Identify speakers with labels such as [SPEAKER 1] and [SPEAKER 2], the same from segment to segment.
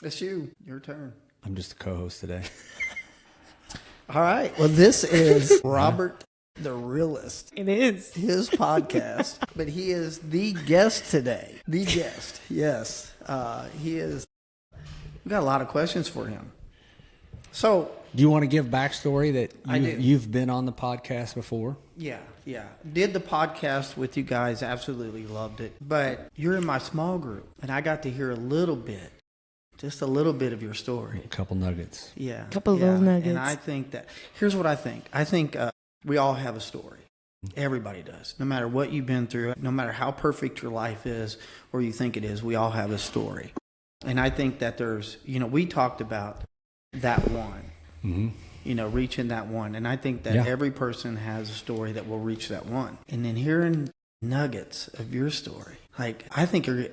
[SPEAKER 1] It's you. Your turn.
[SPEAKER 2] I'm just the co-host today.
[SPEAKER 1] All right. Well, this is Robert the Realist.
[SPEAKER 3] It is.
[SPEAKER 1] His podcast. But he is the guest today. The guest. Yes. He is. We got a lot of questions for him. So,
[SPEAKER 2] Do you want to give backstory that
[SPEAKER 1] I do.
[SPEAKER 2] you've been on the podcast before?
[SPEAKER 1] yeah. Did the podcast with you guys. Absolutely loved it. But you're in my small group, and I got to hear a little bit. Just a little bit of your story.
[SPEAKER 2] A couple nuggets.
[SPEAKER 1] Yeah.
[SPEAKER 3] Couple of those nuggets.
[SPEAKER 1] And I think that, here's what I think. I think we all have a story. Everybody does. No matter what you've been through, no matter how perfect your life is or you think it is, we all have a story. And I think that there's, we talked about that one, reaching that one. And I think that every person has a story that will reach that one. And then hearing nuggets of your story, like, I think it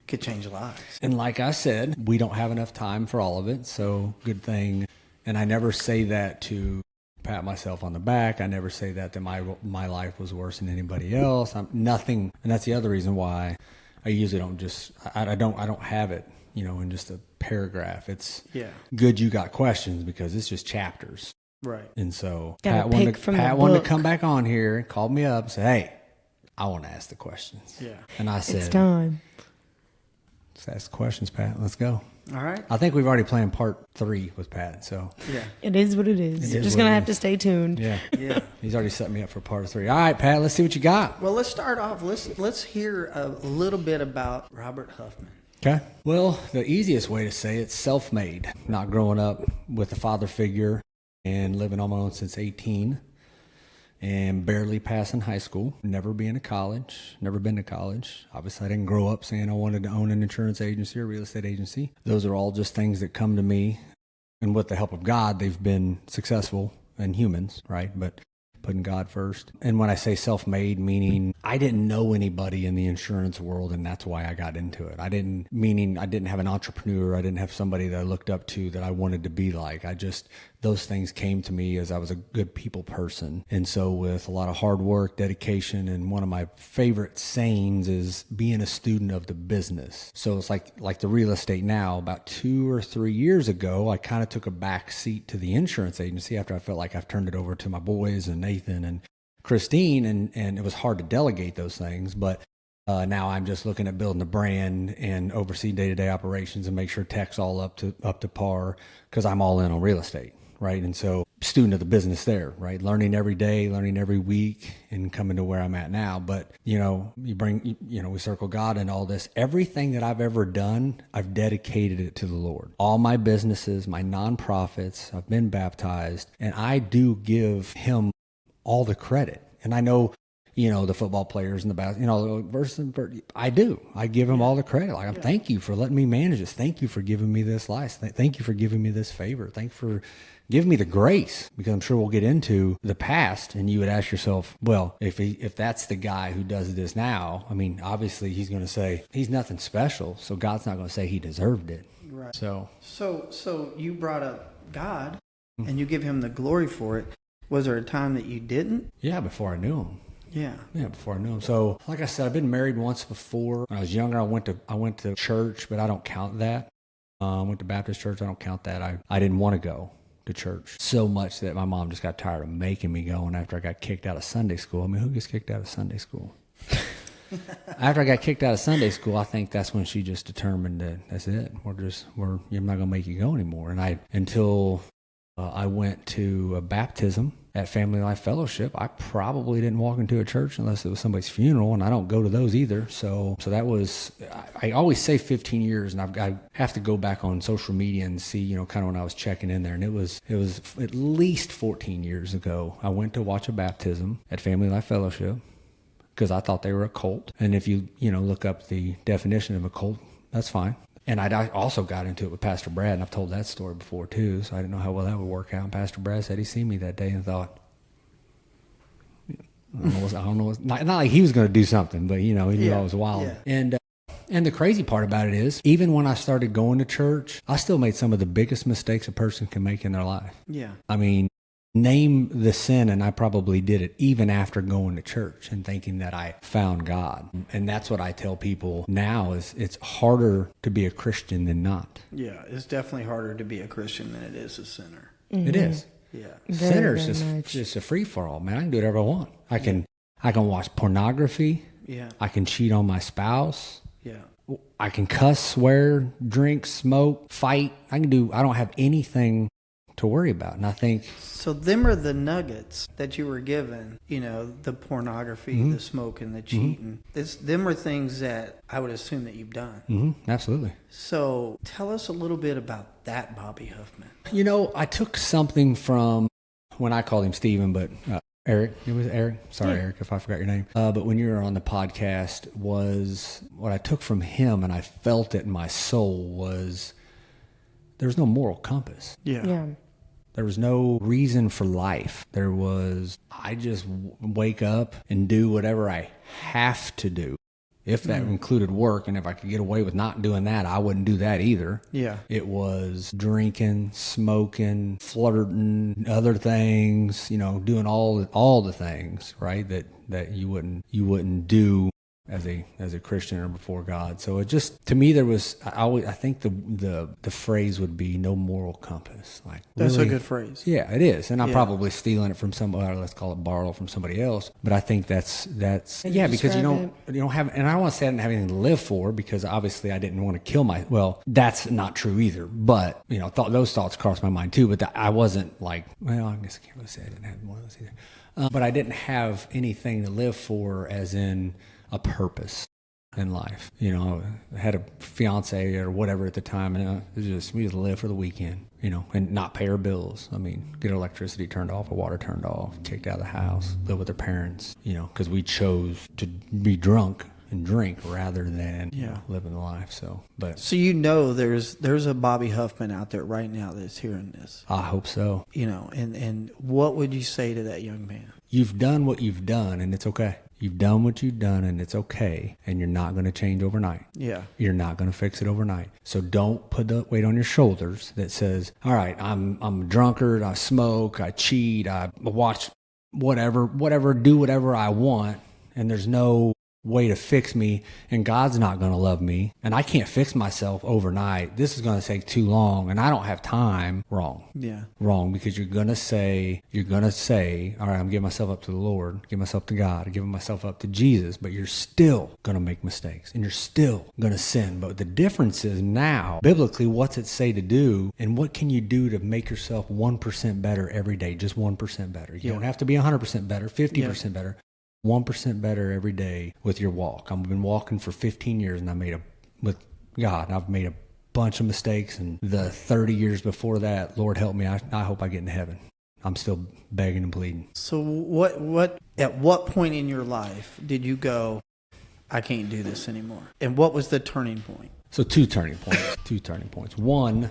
[SPEAKER 1] could change lives.
[SPEAKER 2] And like I said, we don't have enough time for all of it, so good thing. And I never say that to pat myself on the back. I never say that my life was worse than anybody else. I'm nothing, and that's the other reason why I usually don't just I don't have it, in just a paragraph. It's good you got questions because it's just chapters.
[SPEAKER 1] Right.
[SPEAKER 2] And so
[SPEAKER 3] Gotta
[SPEAKER 2] Pat wanted to come back on here and called me up and said, "Hey, I want to ask the questions."
[SPEAKER 1] Yeah.
[SPEAKER 2] And I said,
[SPEAKER 3] It's time.
[SPEAKER 2] "Let's ask the questions, Pat. Let's go."
[SPEAKER 1] All right.
[SPEAKER 2] I think we've already planned part 3 with Pat, so
[SPEAKER 1] Yeah.
[SPEAKER 3] It is what it is. You're just going to have to stay tuned.
[SPEAKER 2] yeah.
[SPEAKER 1] Yeah.
[SPEAKER 2] He's already set me up for part 3. All right, Pat, let's see what you got.
[SPEAKER 1] Well, let's start off. Let's hear a little bit about Robert Huffman.
[SPEAKER 2] Okay. Well, the easiest way to say it's self-made. Not growing up with a father figure and living on my own since 18 and barely passing high school, never been to college. Obviously, I didn't grow up saying I wanted to own an insurance agency or real estate agency. Those are all just things that come to me. And with the help of God, they've been successful in humans, right? But putting God first. And when I say self-made, meaning I didn't know anybody in the insurance world, and that's why I got into it. Meaning I didn't have an entrepreneur. I didn't have somebody that I looked up to that I wanted to be like. Those things came to me as I was a good people person. And so with a lot of hard work, dedication, and one of my favorite sayings is being a student of the business. So it's like the real estate now. About 2 or 3 years ago, I kind of took a back seat to the insurance agency after I felt like I've turned it over to my boys and Nathan and Christine, and it was hard to delegate those things. But now I'm just looking at building a brand and oversee day-to-day operations and make sure tech's all up to par because I'm all in on real estate. Right. And so student of the business there, right? Learning every day, learning every week and coming to where I'm at now. But, we circle God and all this. Everything that I've ever done, I've dedicated it to the Lord. All my businesses, my nonprofits, I've been baptized, and I do give him all the credit. And I know, the football players and the basketball, I do. I give him all the credit. Thank you for letting me manage this. Thank you for giving me this license. Thank you for giving me this favor. Thank you for giving me the grace, because I'm sure we'll get into the past. And you would ask yourself, well, if that's the guy who does this now, obviously he's going to say he's nothing special. So God's not going to say he deserved it.
[SPEAKER 1] Right.
[SPEAKER 2] So
[SPEAKER 1] you brought up God and you give him the glory for it. Was there a time that you didn't?
[SPEAKER 2] Yeah, before I knew him.
[SPEAKER 1] Yeah,
[SPEAKER 2] before I knew him. So, like I said, I've been married once before. When I was younger, I went to church, but I don't count that. I went to Baptist church. I don't count that. I didn't want to go to church so much that my mom just got tired of making me go. And after I got kicked out of Sunday school, who gets kicked out of Sunday school? After I got kicked out of Sunday school, I think that's when she just determined that that's it. I'm not going to make you go anymore. And until I went to a baptism at Family Life Fellowship, I probably didn't walk into a church unless it was somebody's funeral, and I don't go to those either. So that was, I always say 15 years, and I have to go back on social media and see, kind of when I was checking in there, and it was at least 14 years ago. I went to watch a baptism at Family Life Fellowship because I thought they were a cult. And if you look up the definition of a cult, that's fine. And I also got into it with Pastor Brad, and I've told that story before too, so I didn't know how well that would work out. And Pastor Brad said he seen me that day and thought, I don't know, not like he was going to do something, but he knew I was wild. Yeah. And the crazy part about it is, even when I started going to church, I still made some of the biggest mistakes a person can make in their life.
[SPEAKER 1] Yeah.
[SPEAKER 2] name the sin, and I probably did it even after going to church and thinking that I found God. And that's what I tell people now is it's harder to be a Christian than not.
[SPEAKER 1] Yeah, it's definitely harder to be a Christian than it is a sinner.
[SPEAKER 3] Mm-hmm.
[SPEAKER 2] It is.
[SPEAKER 1] Yeah.
[SPEAKER 2] Sinner's
[SPEAKER 3] very
[SPEAKER 2] just a free for all, man. I can do whatever I want. I can watch pornography.
[SPEAKER 1] Yeah.
[SPEAKER 2] I can cheat on my spouse.
[SPEAKER 1] Yeah.
[SPEAKER 2] I can cuss, swear, drink, smoke, fight. I don't have anything to worry about. And I think,
[SPEAKER 1] So them are the nuggets that you were given, the pornography, the smoking, the cheating. Them are things that I would assume that you've done.
[SPEAKER 2] absolutely.
[SPEAKER 1] So tell us a little bit about that, Bobby Huffman.
[SPEAKER 2] I took something from when I called him Steven, but Eric, it was Eric. Sorry, Eric, if I forgot your name. But when you were on the podcast, was what I took from him, and I felt it in my soul, was there's no moral compass.
[SPEAKER 3] Yeah.
[SPEAKER 2] There was no reason for life. I just wake up and do whatever I have to do. If that included work, and if I could get away with not doing that, I wouldn't do that either.
[SPEAKER 1] Yeah.
[SPEAKER 2] It was drinking, smoking, flirting, other things, doing all the things, right, that you wouldn't do as a Christian or before God. So it just, to me, I think the phrase would be no moral compass. Like,
[SPEAKER 1] That's
[SPEAKER 2] really,
[SPEAKER 1] a good phrase.
[SPEAKER 2] yeah, it is. And I'm
[SPEAKER 1] Yeah.
[SPEAKER 2] probably stealing it from somebody, let's call it borrow from somebody else. But I think that's because you don't have, and I don't want to say I didn't have anything to live for, because obviously I didn't want to kill that's not true either. But, those thoughts crossed my mind too, but I wasn't like, well, I guess I can't really say I didn't have one of those either. But I didn't have anything to live for, as in a purpose in life. I had a fiance or whatever at the time, and we just live for the weekend, and not pay our bills. I mean, get electricity turned off, or water turned off, kicked out of the house, live with their parents, because we chose to be drunk and drink rather than living the life. So there's a Bobby Huffman out there right now that's hearing this. I hope so.
[SPEAKER 1] And what would you say to that young man?
[SPEAKER 2] You've done what you've done, and it's okay. You've done what you've done, and it's okay. And you're not going to change overnight.
[SPEAKER 1] Yeah.
[SPEAKER 2] You're not going to fix it overnight. So don't put the weight on your shoulders that says, all right, I'm a drunkard, I smoke, I cheat, I watch whatever, do whatever I want, and there's no way to fix me, and God's not going to love me, and I can't fix myself overnight. This is going to take too long, and I don't have time. Wrong.
[SPEAKER 1] Yeah.
[SPEAKER 2] Wrong, because you're going to say, all right, I'm giving myself up to the Lord, giving myself to God, giving myself up to Jesus, but you're still going to make mistakes, and you're still going to sin. But the difference is now, biblically, what's it say to do, and what can you do to make yourself 1% better every day, just 1% better? You don't have to be 100% better, 50% better. 1% better every day with your walk. I've been walking for 15 years, and with God, I've made a bunch of mistakes. And the 30 years before that, Lord help me, I hope I get into heaven. I'm still begging and pleading.
[SPEAKER 1] So at what point in your life did you go, I can't do this anymore? And what was the turning point?
[SPEAKER 2] So two turning points. One,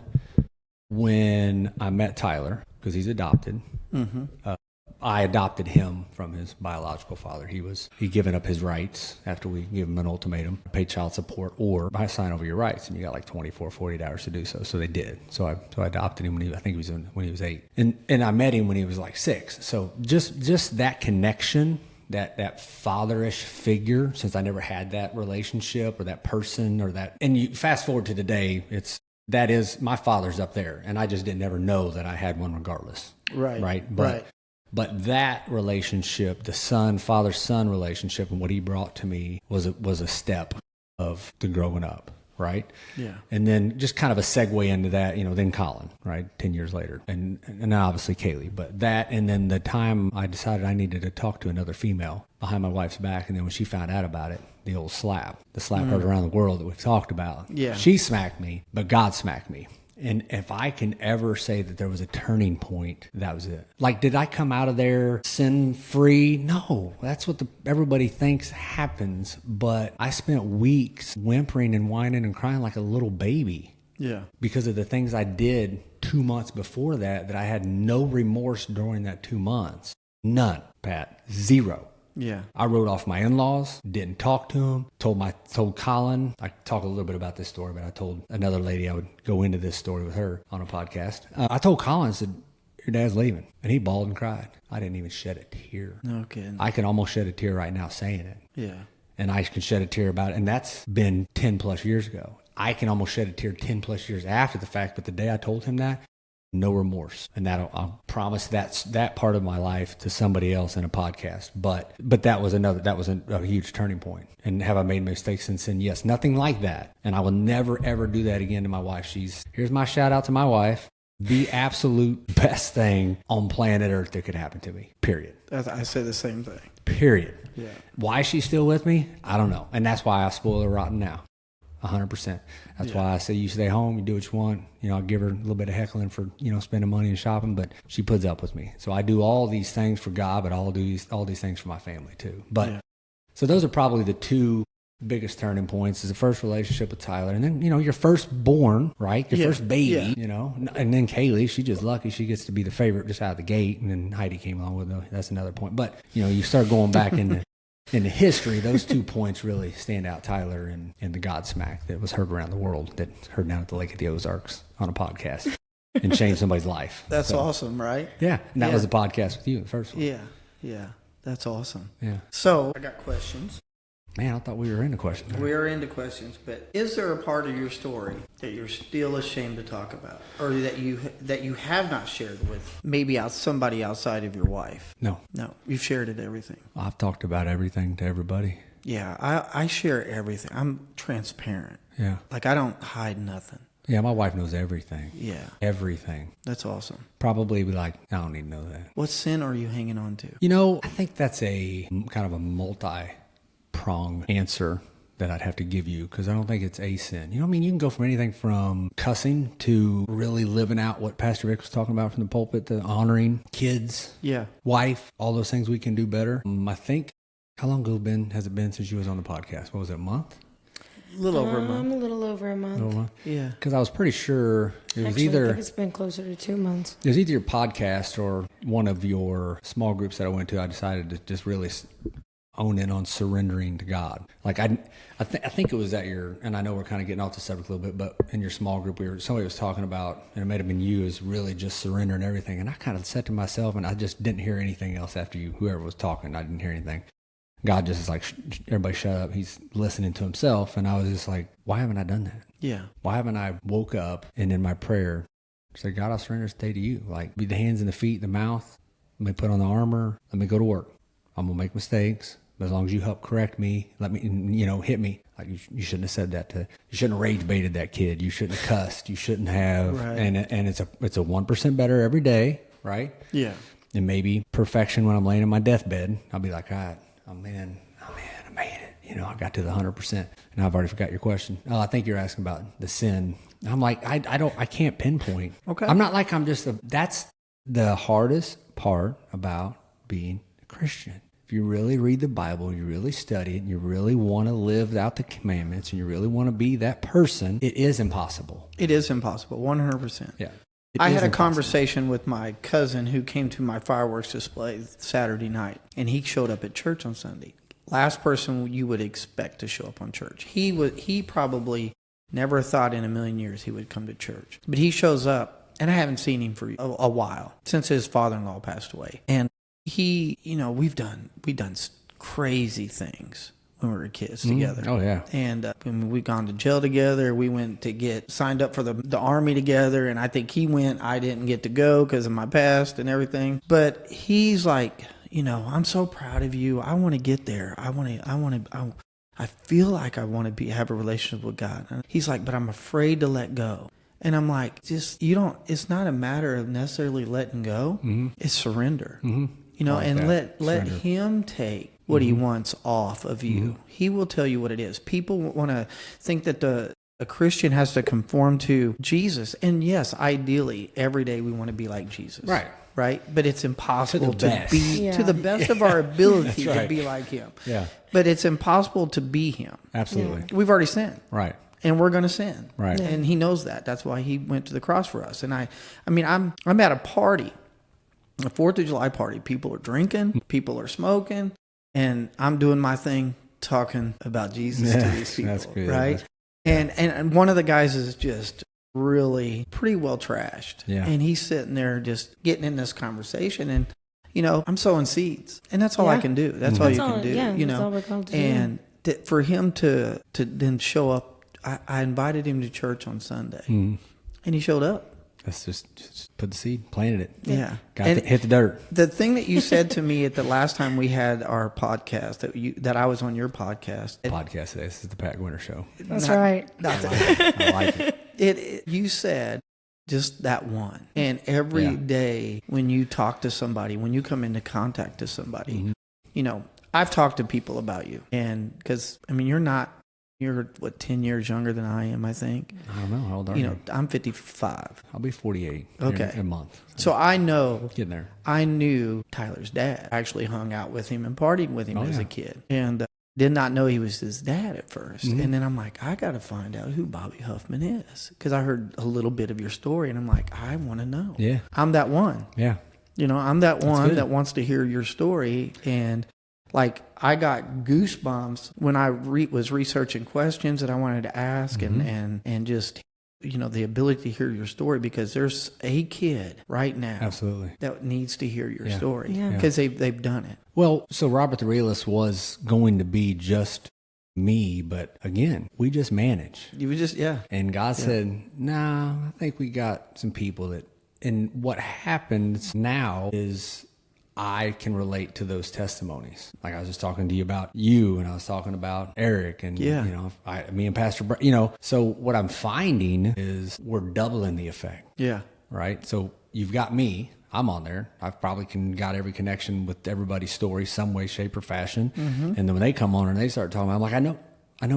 [SPEAKER 2] when I met Tyler, because he's adopted. I adopted him from his biological father. He'd given up his rights after we gave him an ultimatum, pay child support, or I sign over your rights, and you got like 24, 48 hours to do so. So they did. So I adopted him when he was 8, and I met him when he was like 6. So just that connection, that fatherish figure, since I never had that relationship or that person or that. And you fast forward to today, that is my father's up there, and I just didn't ever know that I had one regardless. Right. But that relationship, the father-son relationship, and what he brought to me was a step of the growing up, right?
[SPEAKER 1] Yeah.
[SPEAKER 2] And then just kind of a segue into that, then Colin, right? 10 years later, and obviously Kaylee. But that, and then the time I decided I needed to talk to another female behind my wife's back, and then when she found out about it, the old slap heard around the world that we've talked about.
[SPEAKER 1] Yeah.
[SPEAKER 2] She smacked me, but God smacked me. And if I can ever say that there was a turning point, that was it. Like, did I come out of there sin-free? No, that's what everybody thinks happens. But I spent weeks whimpering and whining and crying like a little baby.
[SPEAKER 1] Yeah.
[SPEAKER 2] Because of the things I did 2 months before that I had no remorse during that 2 months. None, Pat. Zero.
[SPEAKER 1] Yeah.
[SPEAKER 2] I wrote off my in-laws, didn't talk to him, told Colin. I talk a little bit about this story, but I told another lady I would go into this story with her on a podcast. I told Colin, I said, your dad's leaving. And he bawled and cried. I didn't even shed a tear.
[SPEAKER 1] No kidding.
[SPEAKER 2] I can almost shed a tear right now saying it.
[SPEAKER 1] Yeah.
[SPEAKER 2] And I can shed a tear about it. And that's been 10 plus years ago. I can almost shed a tear 10 plus years after the fact. But the day I told him that, no remorse. And I'll promise that part of my life to somebody else in a podcast. But that was a huge turning point. And have I made mistakes since then? Yes, nothing like that. And I will never, ever do that again to my wife. Here's my shout out to my wife. The absolute best thing on planet Earth that could happen to me, period.
[SPEAKER 1] I say the same thing.
[SPEAKER 2] Period.
[SPEAKER 1] Yeah.
[SPEAKER 2] Why she's still with me, I don't know. And that's why I spoil her rotten now. 100%. That's why I say you stay home, you do what you want. I'll give her a little bit of heckling for, spending money and shopping, but she puts up with me. So I do all these things for God, but I'll do all these things for my family too. But so those are probably the two biggest turning points, is the first relationship with Tyler. And then, your firstborn, right? Your first baby, and then Kaylee, she's just lucky she gets to be the favorite just out of the gate. And then Heidi came along with her. That's another point. But, you start going back into history, those 2 points really stand out, Tyler and the Godsmack that was heard around the world, that heard down at the Lake of the Ozarks on a podcast and changed somebody's life.
[SPEAKER 1] That's awesome, right?
[SPEAKER 2] Yeah. And that was the podcast with you, the first one.
[SPEAKER 1] Yeah. That's awesome.
[SPEAKER 2] Yeah.
[SPEAKER 1] So I got questions.
[SPEAKER 2] Man, I thought we were into questions.
[SPEAKER 1] We are into questions, but is there a part of your story that you're still ashamed to talk about, or that you have not shared with maybe somebody outside of your wife?
[SPEAKER 2] No,
[SPEAKER 1] you've shared it everything.
[SPEAKER 2] I've talked about everything to everybody.
[SPEAKER 1] Yeah, I share everything. I'm transparent.
[SPEAKER 2] Yeah,
[SPEAKER 1] like I don't hide nothing.
[SPEAKER 2] Yeah, my wife knows everything.
[SPEAKER 1] Yeah,
[SPEAKER 2] everything.
[SPEAKER 1] That's awesome.
[SPEAKER 2] Probably be like, I don't need to know that.
[SPEAKER 1] What sin are you hanging on to?
[SPEAKER 2] I think that's a kind of a multi-prong answer that I'd have to give you, because I don't think it's a sin. You can go from anything from cussing to really living out what Pastor Vic was talking about from the pulpit, to honoring kids, wife, all those things we can do better. I think, how long ago has it been since you was on the podcast? What was it, a month?
[SPEAKER 3] A little over a month.
[SPEAKER 1] Yeah.
[SPEAKER 2] Because I was pretty sure it was
[SPEAKER 3] I
[SPEAKER 2] either...
[SPEAKER 3] think it's been closer to 2 months.
[SPEAKER 2] It was either your podcast or one of your small groups that I went to. I decided to just really own in on surrendering to God. Like I think it was at your, and I know we're kind of getting off the subject a little bit, but in your small group, somebody was talking about, and it may have been you, is really just surrendering everything. And I kind of said to myself, and I just didn't hear anything else after whoever was talking. I didn't hear anything. God just is like, everybody shut up. He's listening to himself. And I was just like, why haven't I done that?
[SPEAKER 1] Yeah.
[SPEAKER 2] Why haven't I woke up and in my prayer said, God, I'll surrender this day to you. Like, be the hands and the feet, the mouth. Let me put on the armor. Let me go to work. I'm going to make mistakes. But as long as you help correct me, let me, hit me. Like, you shouldn't have said that you shouldn't have rage baited that kid. You shouldn't have cussed. You shouldn't have,
[SPEAKER 1] right.
[SPEAKER 2] and it's a 1% better every day. Right.
[SPEAKER 1] Yeah.
[SPEAKER 2] And maybe perfection when I'm laying in my deathbed, I'll be like, all right, I'm in, I made it. I got to the 100%. And I've already forgot your question. Oh, I think you're asking about the sin. I'm like, I can't pinpoint.
[SPEAKER 1] Okay.
[SPEAKER 2] I'm not like that's the hardest part about being a Christian. If you really read the Bible, you really study it, and you really want to live out the commandments, and you really want to be that person, it is impossible.
[SPEAKER 1] It is impossible, 100%.
[SPEAKER 2] Yeah.
[SPEAKER 1] I had a conversation with my cousin who came to my fireworks display Saturday night, and he showed up at church on Sunday. Last person you would expect to show up on church. He probably never thought in a million years he would come to church. But he shows up, and I haven't seen him for a while, since his father-in-law passed away. And he, we've done crazy things when we were kids together.
[SPEAKER 2] Oh, yeah.
[SPEAKER 1] And we've gone to jail together. We went to get signed up for the army together. And I think he went. I didn't get to go because of my past and everything. But he's like, I'm so proud of you. I want to get there. I feel like I want to have a relationship with God. And he's like, but I'm afraid to let go. And I'm like, it's not a matter of necessarily letting go.
[SPEAKER 2] Mm-hmm.
[SPEAKER 1] It's surrender.
[SPEAKER 2] Mm-hmm.
[SPEAKER 1] And let him take what he wants off of you. Mm-hmm. He will tell you what it is. People want to think that a Christian has to conform to Jesus. And yes, ideally, every day we want to be like Jesus. Right? But it's impossible to the best of our ability to be like him.
[SPEAKER 2] Yeah.
[SPEAKER 1] But it's impossible to be him.
[SPEAKER 2] Absolutely.
[SPEAKER 1] We've already sinned.
[SPEAKER 2] Right.
[SPEAKER 1] And we're going to sin.
[SPEAKER 2] Right.
[SPEAKER 1] Yeah. And he knows that. That's why he went to the cross for us. And I'm at a party, a 4th of July party. People are drinking, people are smoking, and I'm doing my thing talking about Jesus to these people.
[SPEAKER 2] That's good.
[SPEAKER 1] Right? And one of the guys is just really pretty well trashed.
[SPEAKER 2] Yeah.
[SPEAKER 1] And he's sitting there just getting in this conversation, and I'm sowing seeds, and that's all I can do. That's all you can do.
[SPEAKER 3] Yeah,
[SPEAKER 1] you
[SPEAKER 3] that's
[SPEAKER 1] know,
[SPEAKER 3] all we're called to
[SPEAKER 1] and for him to then show up, I invited him to church on Sunday, and he showed up.
[SPEAKER 2] That's just put the seed, planted it.
[SPEAKER 1] Yeah.
[SPEAKER 2] Hit the dirt.
[SPEAKER 1] The thing that you said to me at the last time we had our podcast, that I was on your podcast.
[SPEAKER 2] Podcast today. This is the Pat Gwinner Show.
[SPEAKER 3] That's right.
[SPEAKER 2] I like it.
[SPEAKER 1] You said just that one. And every day when you talk to somebody, when you come into contact with somebody, I've talked to people about you. And because, you're 10 years younger than I am, I think.
[SPEAKER 2] I don't know. How old are you?
[SPEAKER 1] I'm 55.
[SPEAKER 2] I'll be 48
[SPEAKER 1] okay.
[SPEAKER 2] in a month.
[SPEAKER 1] So I know.
[SPEAKER 2] Getting there.
[SPEAKER 1] I knew Tyler's dad. I actually hung out with him and partied with him as a kid. And did not know he was his dad at first. And then I'm like, I got to find out who Bobby Huffman is. Because I heard a little bit of your story, and I'm like, I want to know.
[SPEAKER 2] Yeah.
[SPEAKER 1] I'm that one.
[SPEAKER 2] Yeah.
[SPEAKER 1] I'm that one that wants to hear your story. And like, I got goosebumps when I was researching questions that I wanted to ask and just, the ability to hear your story, because there's a kid right now
[SPEAKER 2] absolutely
[SPEAKER 1] that needs to hear your story
[SPEAKER 3] Yeah.
[SPEAKER 1] because they've done it.
[SPEAKER 2] Well, so Robert the Realist was going to be just me, but again, we just manage.
[SPEAKER 1] You just,
[SPEAKER 2] And God said, nah, I think we got some people that, and what happens now is I can relate to those testimonies. Like I was just talking to you about you, and I was talking about Eric, and me and Pastor, so what I'm finding is we're doubling the effect.
[SPEAKER 1] Yeah.
[SPEAKER 2] Right. So you've got me. I'm on there. I've probably got every connection with everybody's story, some way, shape, or fashion. And then when they come on and they start talking, I'm like, I know. I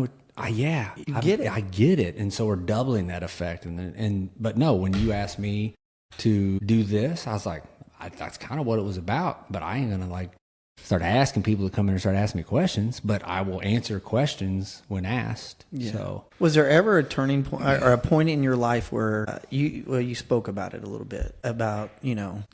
[SPEAKER 2] get it. I get it. And so we're doubling that effect. But no, when you asked me to do this, I was like, that's kind of what it was about, but I ain't going to start asking people to come in and start asking me questions, but I will answer questions when asked. Yeah. So
[SPEAKER 1] was there ever a turning point or a point in your life where you spoke about it a little bit about,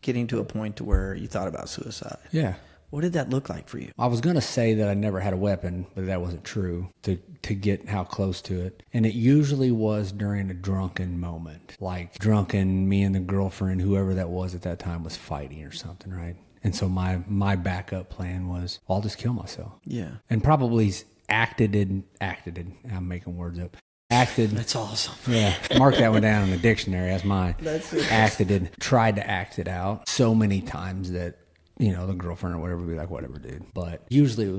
[SPEAKER 1] getting to a point to where you thought about suicide?
[SPEAKER 2] Yeah.
[SPEAKER 1] What did that look like for you?
[SPEAKER 2] I was going to say that I never had a weapon, but that wasn't true to get how close to it. And it usually was during a drunken moment, like drunken, me and the girlfriend, whoever that was at that time, was fighting or something, right? And so my backup plan was, I'll just kill myself.
[SPEAKER 1] Yeah.
[SPEAKER 2] And probably acted in, I'm making words up. Acted.
[SPEAKER 1] That's awesome.
[SPEAKER 2] Yeah. Mark that one down in the dictionary. That's mine.
[SPEAKER 1] That's it.
[SPEAKER 2] Acted in, tried to act it out so many times that, the girlfriend or whatever would be like, whatever, dude. But usually it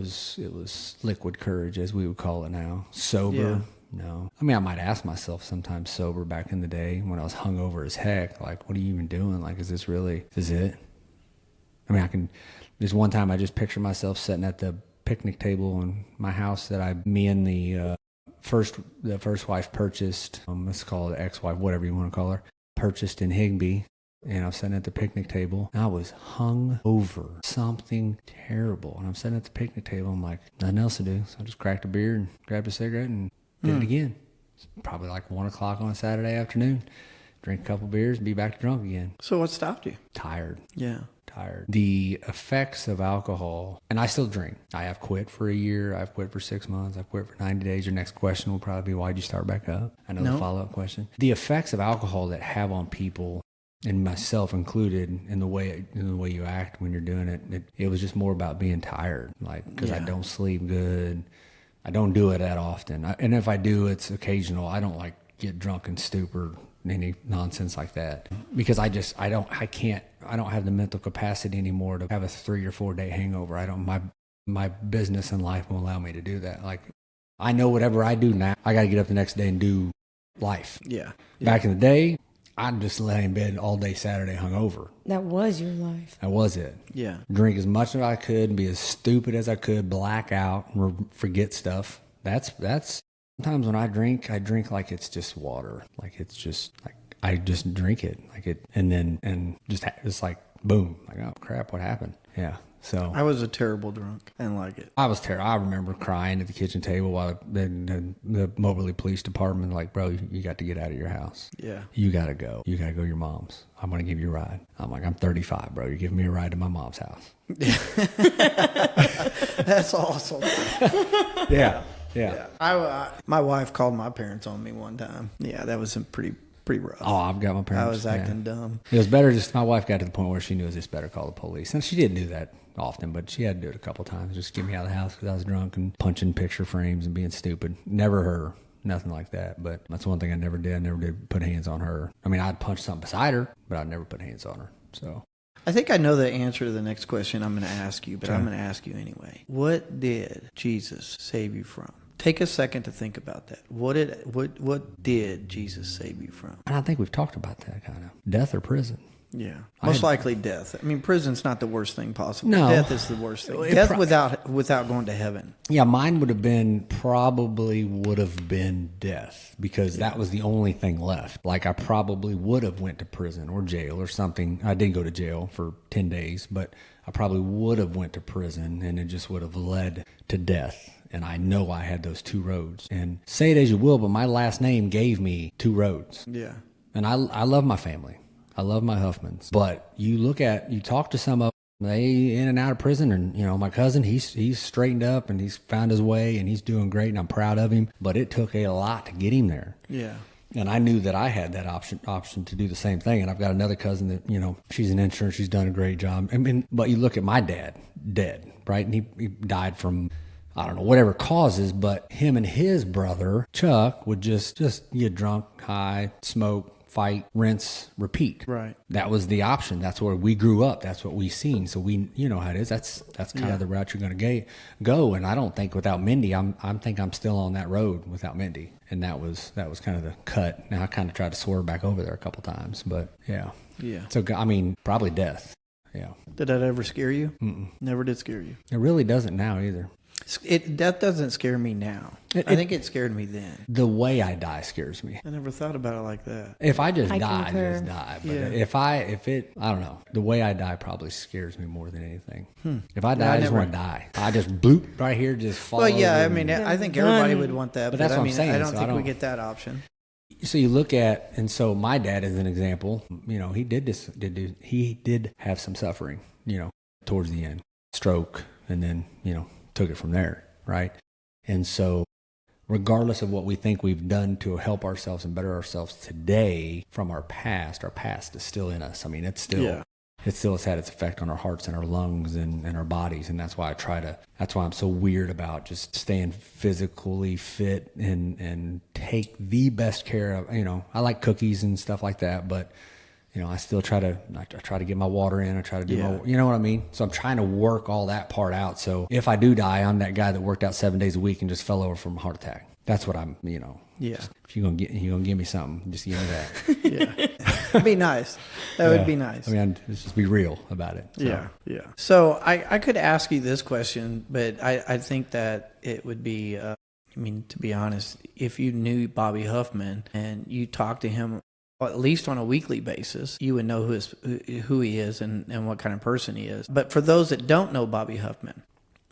[SPEAKER 2] was liquid courage, as we would call it now. Sober.
[SPEAKER 1] Yeah.
[SPEAKER 2] No. I mean, I might ask myself sometimes sober back in the day when I was hungover as heck, like, what are you even doing? Like, is this it? I mean, there's one time I just picture myself sitting at the picnic table in my house that me and the first wife purchased, let's call it ex-wife, whatever you want to call her, purchased in Higbee. And I was sitting at the picnic table, and I was hung over something terrible. And I'm sitting at the picnic table, I'm like, nothing else to do. So I just cracked a beer and grabbed a cigarette and did it again. It's probably like 1 o'clock on a Saturday afternoon. Drink a couple beers and be back to drunk again.
[SPEAKER 1] So what stopped you?
[SPEAKER 2] Tired.
[SPEAKER 1] Yeah.
[SPEAKER 2] Tired. The effects of alcohol, and I still drink. I have quit for a year. I've quit for 6 months. I've quit for 90 days. Your next question will probably be, why'd you start back up? I know the follow-up question. The effects of alcohol that have on people, and myself included, in the way you act when you're doing it, it was just more about being tired, because I don't sleep good. I don't do it that often, and if I do, it's occasional. I don't get drunk in stupor, any nonsense like that, because I don't have the mental capacity anymore to have a 3 or 4 day hangover. My business and life won't allow me to do that. I know whatever I do now, I got to get up the next day and do life.
[SPEAKER 1] Yeah.
[SPEAKER 2] Back in the day, I'd just lay in bed all day Saturday hungover.
[SPEAKER 3] That was your life.
[SPEAKER 2] That was it.
[SPEAKER 1] Yeah. Drink
[SPEAKER 2] as much as I could, be as stupid as I could, black out, forget stuff. That's sometimes when I drink like it's just water. Like it's just like I just drink it and just like boom. Like, oh crap, what happened? Yeah. So
[SPEAKER 1] I was a terrible drunk. I didn't like it.
[SPEAKER 2] I was terrible. I remember crying at the kitchen table while the Moberly Police Department like, bro, you got to get out of your house.
[SPEAKER 1] Yeah. You
[SPEAKER 2] got to go. You got to go to your mom's. I'm going to give you a ride. I'm like, I'm 35, bro. You're giving me a ride to my mom's house.
[SPEAKER 1] That's awesome.
[SPEAKER 2] Yeah. Yeah.
[SPEAKER 1] My wife called my parents on me one time. Yeah, that was a pretty pretty rough.
[SPEAKER 2] Oh, I've got my parents.
[SPEAKER 1] I was acting dumb.
[SPEAKER 2] It was better. Just my wife got to the point where she knew it was just better call the police, and she didn't do that often, but she had to do it a couple times. Just get me out of the house because I was drunk and punching picture frames and being stupid. Never her. Nothing like that. But that's one thing I never did. I never did put hands on her. I mean, I'd punch something beside her, but I'd never put hands on her. So
[SPEAKER 1] I think I know the answer to the next question I'm going to ask you, but
[SPEAKER 2] Okay.
[SPEAKER 1] I'm going to ask you anyway. What did Jesus save you from? Take a second to think about that. What did Jesus save you from?
[SPEAKER 2] and I think we've talked about that kind of death or prison.
[SPEAKER 1] Yeah, most likely death. I mean, prison's not the worst thing possible.
[SPEAKER 2] No.
[SPEAKER 1] Death is the worst thing.
[SPEAKER 2] It
[SPEAKER 1] Death without going to heaven.
[SPEAKER 2] Yeah, mine would have been death because that was the only thing left. Like I probably would have went to prison or jail or something. I did go to jail for 10 days, but I probably would have went to prison and it just would have led to death. And I know I had those two roads. And say it as you will, but my last name gave me two roads.
[SPEAKER 1] Yeah.
[SPEAKER 2] And I love my family. I love my Huffmans. But you talk to some of them, they in and out of prison. And, my cousin, he's straightened up and he's found his way and he's doing great and I'm proud of him. But it took a lot to get him there.
[SPEAKER 1] Yeah.
[SPEAKER 2] And I knew that I had that option to do the same thing. And I've got another cousin that, she's in insurance. She's done a great job. I mean, but you look at my dad, dead, right? And he died from, I don't know, whatever causes, but him and his brother, Chuck, would just get drunk, high, smoke, fight, rinse, repeat.
[SPEAKER 1] Right.
[SPEAKER 2] That was the option. That's where we grew up. That's what we seen. So we, how it is. That's kind of the route you're going to go. And I don't think without Mindy, I'm still on that road without Mindy. And that was kind of the cut. Now I kind of tried to swerve back over there a couple times, but yeah.
[SPEAKER 1] Yeah.
[SPEAKER 2] So, I mean, probably death. Yeah.
[SPEAKER 1] Did that ever scare you?
[SPEAKER 2] Mm-mm.
[SPEAKER 1] Never did scare you.
[SPEAKER 2] It really doesn't now either.
[SPEAKER 1] Death doesn't scare me now. I think it scared me then.
[SPEAKER 2] The way I die scares me.
[SPEAKER 1] I never thought about it like that.
[SPEAKER 2] If I just
[SPEAKER 3] I
[SPEAKER 2] die,
[SPEAKER 3] concur.
[SPEAKER 2] just die. But
[SPEAKER 1] Yeah.
[SPEAKER 2] I don't know. The way I die probably scares me more than anything. If I die,
[SPEAKER 1] Yeah, I
[SPEAKER 2] I just
[SPEAKER 1] never-
[SPEAKER 2] want to die. I just bloop right here, just fall.
[SPEAKER 1] Well, yeah,
[SPEAKER 2] over
[SPEAKER 1] I mean,
[SPEAKER 2] and-
[SPEAKER 1] I think
[SPEAKER 3] Done.
[SPEAKER 1] everybody would want that.
[SPEAKER 2] But that's
[SPEAKER 1] I
[SPEAKER 2] what I'm
[SPEAKER 1] mean,
[SPEAKER 2] saying,
[SPEAKER 1] I don't
[SPEAKER 2] so
[SPEAKER 1] think
[SPEAKER 2] I
[SPEAKER 1] we
[SPEAKER 2] don't-
[SPEAKER 1] get that option.
[SPEAKER 2] So you look at, and so my dad is an example. He did have some suffering. Towards the end, stroke, and then took it from there, right? And so, regardless of what we think we've done to help ourselves and better ourselves today from our past is still in us. I mean, it still has had its effect on our hearts and our lungs and our bodies. And that's why that's why I'm so weird about just staying physically fit and take the best care of, I like cookies and stuff like that, but I still try to get my water in. I try to do you know what I mean? So I'm trying to work all that part out. So if I do die, I'm that guy that worked out 7 days a week and just fell over from a heart attack. That's what I'm,
[SPEAKER 1] Yeah.
[SPEAKER 2] If you're gonna give me something, just give me that.
[SPEAKER 1] Yeah. It'd be nice. That would be nice.
[SPEAKER 2] I mean, let's just be real about it. So.
[SPEAKER 1] Yeah. So I could ask you this question, but I think that it would be, to be honest, if you knew Bobby Huffman and you talked to him at least on a weekly basis, you would know who he is and what kind of person he is. But for those that don't know Bobby Huffman,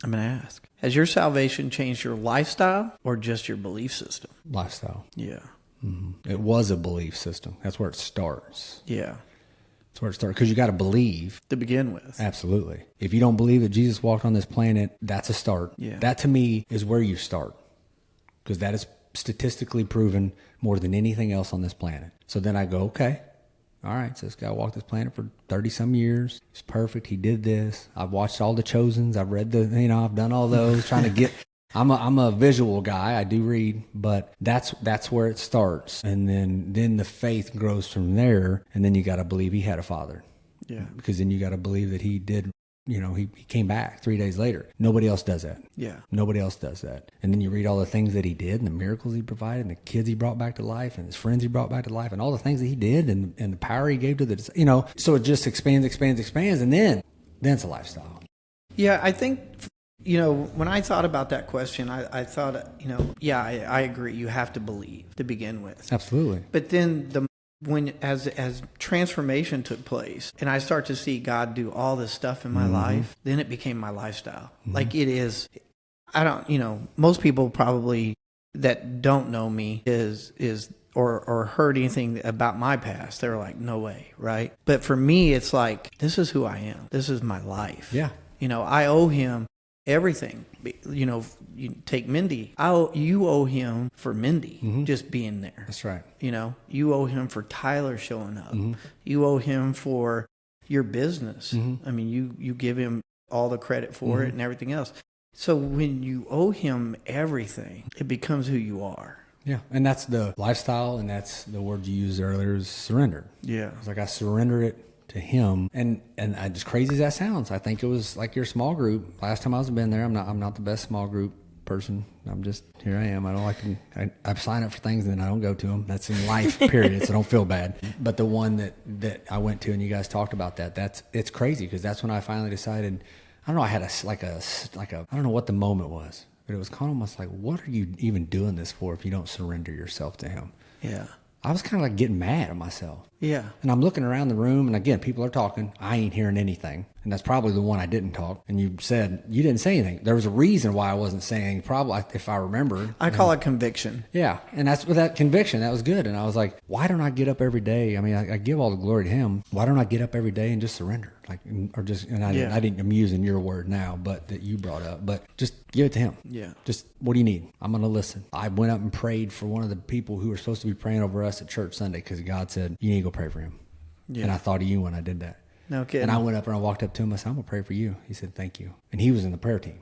[SPEAKER 1] I'm going to ask, has your salvation changed your lifestyle or just your belief system?
[SPEAKER 2] Lifestyle.
[SPEAKER 1] Yeah.
[SPEAKER 2] Mm-hmm. It was a belief system. That's where it starts.
[SPEAKER 1] Yeah.
[SPEAKER 2] That's where it starts. Because you got to believe.
[SPEAKER 1] To begin with.
[SPEAKER 2] Absolutely. If you don't believe that Jesus walked on this planet, that's a start.
[SPEAKER 1] Yeah.
[SPEAKER 2] That to me is where you start. Because that is statistically proven more than anything else on this planet. So then I go, okay, all right, so this guy walked this planet for 30-some years. He's perfect. He did this. I've watched all the Chosens. I've read I've done all those, trying to get... I'm a visual guy. I do read, but that's where it starts. And then the faith grows from there, and then you got to believe he had a father.
[SPEAKER 1] Yeah.
[SPEAKER 2] Because then you got to believe that he did... he came back 3 days later. Nobody else does that.
[SPEAKER 1] Yeah.
[SPEAKER 2] Nobody else does that. And then you read all the things that he did and the miracles he provided and the kids he brought back to life and his friends he brought back to life and all the things that he did and the power he gave to the, so it just expands. And then it's a lifestyle.
[SPEAKER 1] Yeah, I think, when I thought about that question, I thought, I agree. You have to believe to begin with.
[SPEAKER 2] Absolutely.
[SPEAKER 1] But then when as transformation took place and I start to see God do all this stuff in my life, then it became my lifestyle. Like it is, most people probably that don't know me or heard anything about my past, they're like, no way, right? But for me, it's like, this is who I am. This is my life.
[SPEAKER 2] Yeah.
[SPEAKER 1] I owe him everything. You take Mindy. You owe him for Mindy just being there.
[SPEAKER 2] That's right.
[SPEAKER 1] You owe him for Tyler showing up. You owe him for your business. I mean, you give him all the credit for it and everything else. So when you owe him everything, it becomes who you are.
[SPEAKER 2] Yeah, and that's the lifestyle, and that's the word you used earlier is surrender.
[SPEAKER 1] Yeah.
[SPEAKER 2] It's like I surrender it to him, and as crazy as that sounds, I think it was like your small group. Last time I was been there, I'm not the best small group person. I'm just, here I am. I don't like to, I sign up for things and then I don't go to them. That's in life, period. So don't feel bad. But the one that I went to and you guys talked about it's crazy because that's when I finally decided, I don't know, I had I don't know what the moment was. But it was kind of almost like, what are you even doing this for if you don't surrender yourself to him?
[SPEAKER 1] Yeah.
[SPEAKER 2] I was kind of like getting mad at myself.
[SPEAKER 1] Yeah.
[SPEAKER 2] And I'm looking around the room, and again, people are talking. I ain't hearing anything. And that's probably the one I didn't talk. And you said you didn't say anything. There was a reason why I wasn't saying anything, probably, if I remember.
[SPEAKER 1] I call it conviction.
[SPEAKER 2] Yeah. And that's with that conviction. That was good. And I was like, why don't I get up every day? I mean, I give all the glory to him. Why don't I get up every day and just surrender? I didn't, I'm using your word now, but that you brought up. But just give it to him.
[SPEAKER 1] Yeah.
[SPEAKER 2] Just, what do you need? I'm going to listen. I went up and prayed for one of the people who were supposed to be praying over us at church Sunday because God said, you need to go pray for him. Yeah. And I thought of you when I did that.
[SPEAKER 1] No kidding.
[SPEAKER 2] And I went up and I walked up to him. I said, I'm going to pray for you. He said, thank you. And he was in the prayer team.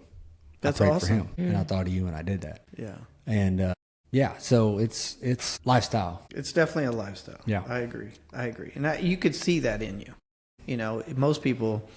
[SPEAKER 1] That's
[SPEAKER 2] I prayed
[SPEAKER 1] awesome.
[SPEAKER 2] for him. And I thought of you when I did that.
[SPEAKER 1] Yeah.
[SPEAKER 2] And so it's lifestyle.
[SPEAKER 1] It's definitely a lifestyle.
[SPEAKER 2] Yeah.
[SPEAKER 1] I agree. And you could see that in you. Most people,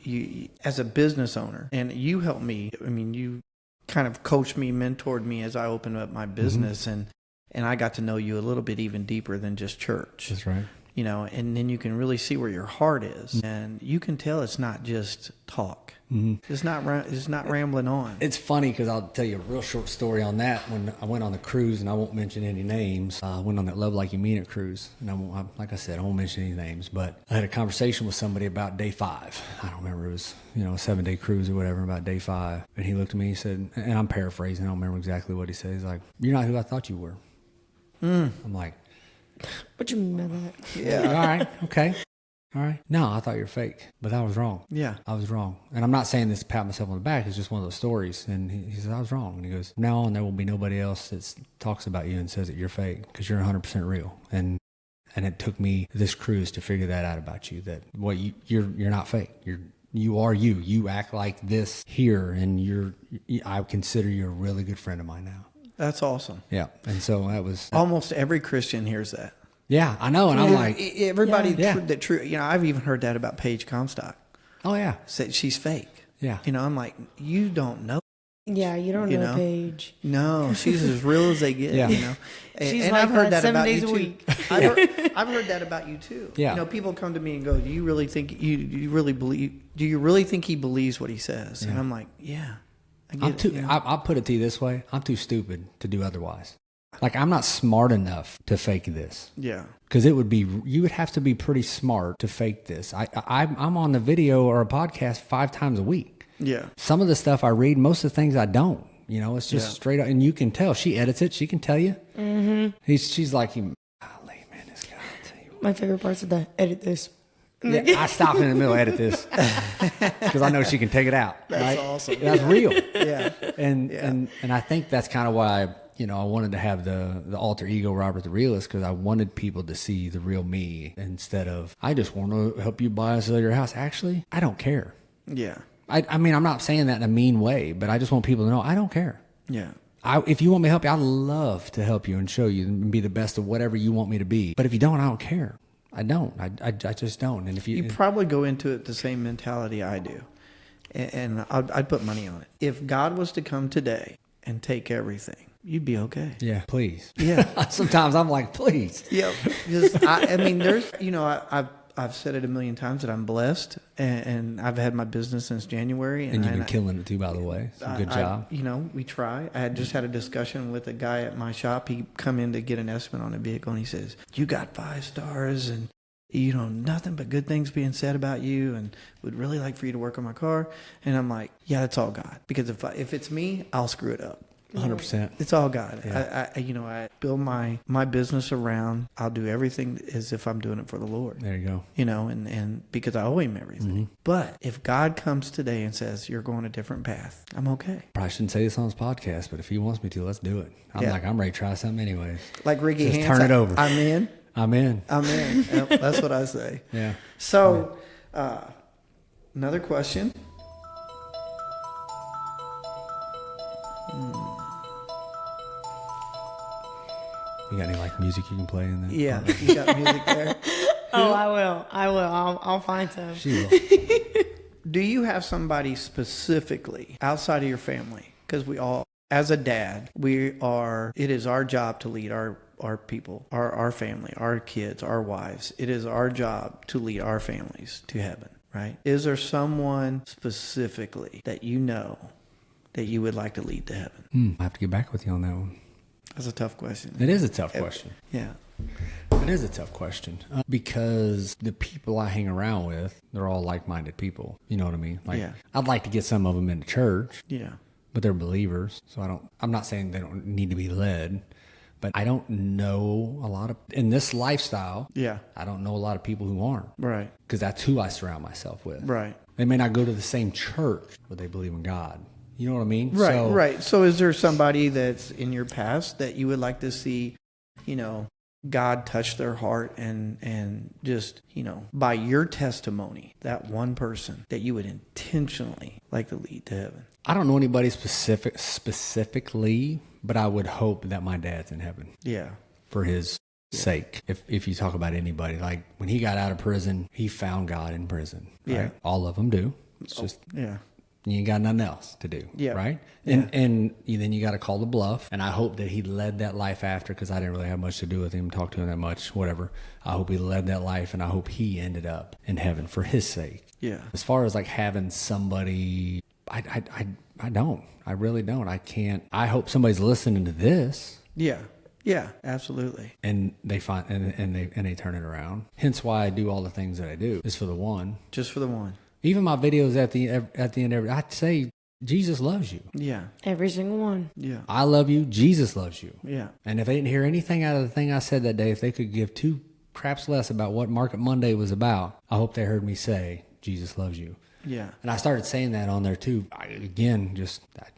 [SPEAKER 1] you as a business owner, and you helped me. I mean, you kind of coached me, mentored me as I opened up my business, and I got to know you a little bit even deeper than just church.
[SPEAKER 2] That's right.
[SPEAKER 1] And then you can really see where your heart is, and you can tell it's not just talk. It's not rambling on.
[SPEAKER 2] It's funny because I'll tell you a real short story on that. When I went on the cruise, and I won't mention any names, I went on that Love Like You Mean It cruise, and like I said, I won't mention any names, but I had a conversation with somebody about day 5. I don't remember, it was a 7-day cruise or whatever, about day 5, and he looked at me, he said, and I'm paraphrasing, I don't remember exactly what he said. He's like, "You're not who I thought you were." I'm like,
[SPEAKER 3] what you mean by that?
[SPEAKER 1] Yeah.
[SPEAKER 2] All right, okay. All right. No, I thought you were fake, but I was wrong.
[SPEAKER 1] Yeah.
[SPEAKER 2] I was wrong. And I'm not saying this to pat myself on the back. It's just one of those stories. And he says, I was wrong. And he goes, from now on, there will be nobody else that talks about you and says that you're fake because you're 100% real. And it took me this cruise to figure that out about you, that you're not fake. You are you. You act like this here, and I consider you a really good friend of mine now.
[SPEAKER 1] That's awesome.
[SPEAKER 2] Yeah. And so that was...
[SPEAKER 1] Almost every Christian hears that.
[SPEAKER 2] Yeah, I know, and I'm like...
[SPEAKER 1] Everybody,
[SPEAKER 2] Yeah.
[SPEAKER 1] I've even heard that about Paige Comstock.
[SPEAKER 2] Oh, yeah.
[SPEAKER 1] Said she's fake.
[SPEAKER 2] Yeah.
[SPEAKER 1] I'm like, you don't know.
[SPEAKER 3] Yeah, you don't know Paige.
[SPEAKER 1] No, she's as real as they get,
[SPEAKER 2] Yeah.
[SPEAKER 3] She's
[SPEAKER 1] and
[SPEAKER 3] like
[SPEAKER 1] I've heard
[SPEAKER 3] that
[SPEAKER 1] that
[SPEAKER 3] 7
[SPEAKER 1] about
[SPEAKER 3] days
[SPEAKER 1] you
[SPEAKER 3] a
[SPEAKER 1] too.
[SPEAKER 3] week.
[SPEAKER 1] I've heard that about you too.
[SPEAKER 2] Yeah.
[SPEAKER 1] People come to me and go, "Do you really think you really believe? Do you really think he believes what he says?"
[SPEAKER 2] Yeah.
[SPEAKER 1] And I'm like, "Yeah, I get it."
[SPEAKER 2] I'll put it to you this way. I'm too stupid to do otherwise. Like, I'm not smart enough to fake this.
[SPEAKER 1] Yeah.
[SPEAKER 2] Because you would have to be pretty smart to fake this. I'm on the video or a podcast 5 times a week.
[SPEAKER 1] Yeah.
[SPEAKER 2] Some of the stuff I read, most of the things I don't. It's just straight up, and you can tell. She edits it. She can tell you. Mm-hmm. She's like, golly, man, this guy. I'll tell you what.
[SPEAKER 3] My favorite parts of that, edit this.
[SPEAKER 2] Yeah, I stop in the middle, edit this, because I know she can take it out.
[SPEAKER 1] That's
[SPEAKER 2] right?
[SPEAKER 1] awesome.
[SPEAKER 2] That's real.
[SPEAKER 1] Yeah.
[SPEAKER 2] And I think that's kind of why I wanted to have the alter ego Robert the Realist, because I wanted people to see the real me instead of, I just want to help you buy and sell your house. Actually, I don't care.
[SPEAKER 1] Yeah.
[SPEAKER 2] I mean, I'm not saying that in a mean way, but I just want people to know I don't care.
[SPEAKER 1] Yeah.
[SPEAKER 2] If you want me to help you, I'd love to help you and show you and be the best of whatever you want me to be. But if you don't, I don't care. I don't. I just don't. And if you
[SPEAKER 1] probably go into it the same mentality I do, and I'd put money on it. If God was to come today and take everything, you'd be okay.
[SPEAKER 2] Yeah, please.
[SPEAKER 1] Yeah.
[SPEAKER 2] Sometimes I'm like, please.
[SPEAKER 1] Yeah. Just, I mean, there's, I've said it a million times that I'm blessed, and I've had my business since January.
[SPEAKER 2] And you've been killing it too, by the way. So good job.
[SPEAKER 1] We try. I had just had a discussion with a guy at my shop. He come in to get an estimate on a vehicle, and he says, "You got 5 stars, and nothing but good things being said about you, and would really like for you to work on my car." And I'm like, "Yeah, that's all God. Because if it's me, I'll screw it up."
[SPEAKER 2] 100%.
[SPEAKER 1] It's all God.
[SPEAKER 2] Yeah.
[SPEAKER 1] I build my business around, I'll do everything as if I'm doing it for the Lord.
[SPEAKER 2] There you go.
[SPEAKER 1] And because I owe him everything.
[SPEAKER 2] Mm-hmm.
[SPEAKER 1] But if God comes today and says, you're going a different path, I'm okay.
[SPEAKER 2] Probably shouldn't say this on his podcast, but if he wants me to, let's do it. I'm ready to try something anyways.
[SPEAKER 1] Like Ricky
[SPEAKER 2] Just
[SPEAKER 1] Hans,
[SPEAKER 2] turn it over.
[SPEAKER 1] I'm in.
[SPEAKER 2] I'm in.
[SPEAKER 1] Yep, that's what I say.
[SPEAKER 2] Yeah.
[SPEAKER 1] So, another question.
[SPEAKER 2] You got any like music you can play in there?
[SPEAKER 1] Yeah, you got music there.
[SPEAKER 3] Oh, I will. I'll find some.
[SPEAKER 2] She will.
[SPEAKER 1] Do you have somebody specifically outside of your family? Because we all, as a dad, it is our job to lead our people, our family, our kids, our wives. It is our job to lead our families to heaven, right? Is there someone specifically that you know that you would like to lead to heaven?
[SPEAKER 2] I have to get back with you on that one.
[SPEAKER 1] That's a tough question.
[SPEAKER 2] It is a tough question.
[SPEAKER 1] Yeah.
[SPEAKER 2] It is a tough question because the people I hang around with, they're all like-minded people. You know what I mean? Like,
[SPEAKER 1] Yeah.
[SPEAKER 2] I'd like to get some of them into church,
[SPEAKER 1] Yeah.
[SPEAKER 2] but they're believers. So I'm not saying they don't need to be led, but I don't know a lot of, in this lifestyle,
[SPEAKER 1] Yeah.
[SPEAKER 2] I don't know a lot of people who aren't.
[SPEAKER 1] Right.
[SPEAKER 2] Because that's who I surround myself with.
[SPEAKER 1] Right.
[SPEAKER 2] They may not go to the same church, but they believe in God. You know what I mean?
[SPEAKER 1] Right, right. So is there somebody that's in your past that you would like to see, God touch their heart and just, by your testimony, that one person that you would intentionally like to lead to heaven?
[SPEAKER 2] I don't know anybody specifically, but I would hope that my dad's in heaven.
[SPEAKER 1] Yeah.
[SPEAKER 2] For his sake. If you talk about anybody, like when he got out of prison, he found God in prison. Right?
[SPEAKER 1] Yeah.
[SPEAKER 2] All of them do. It's just...
[SPEAKER 1] Yeah.
[SPEAKER 2] You ain't got nothing else to do, right? And then you got to call the bluff. And I hope that he led that life after, because I didn't really have much to do with him, talk to him that much, whatever. I hope he led that life, and I hope he ended up in heaven for his sake.
[SPEAKER 1] Yeah.
[SPEAKER 2] As far as like having somebody, I don't. I really don't. I can't. I hope somebody's listening to this.
[SPEAKER 1] Yeah. Yeah, absolutely.
[SPEAKER 2] And they find and they turn it around. Hence why I do all the things that I do, is for the one.
[SPEAKER 1] Just for the one.
[SPEAKER 2] Even my videos at the end of it, I'd say Jesus loves you.
[SPEAKER 1] Yeah.
[SPEAKER 3] Every single one.
[SPEAKER 1] Yeah.
[SPEAKER 2] I love you. Jesus loves you.
[SPEAKER 1] Yeah.
[SPEAKER 2] And if they didn't hear anything out of the thing I said that day, if they could give two craps less about what Market Monday was about, I hope they heard me say, Jesus loves you.
[SPEAKER 1] Yeah.
[SPEAKER 2] And I started saying that on there too.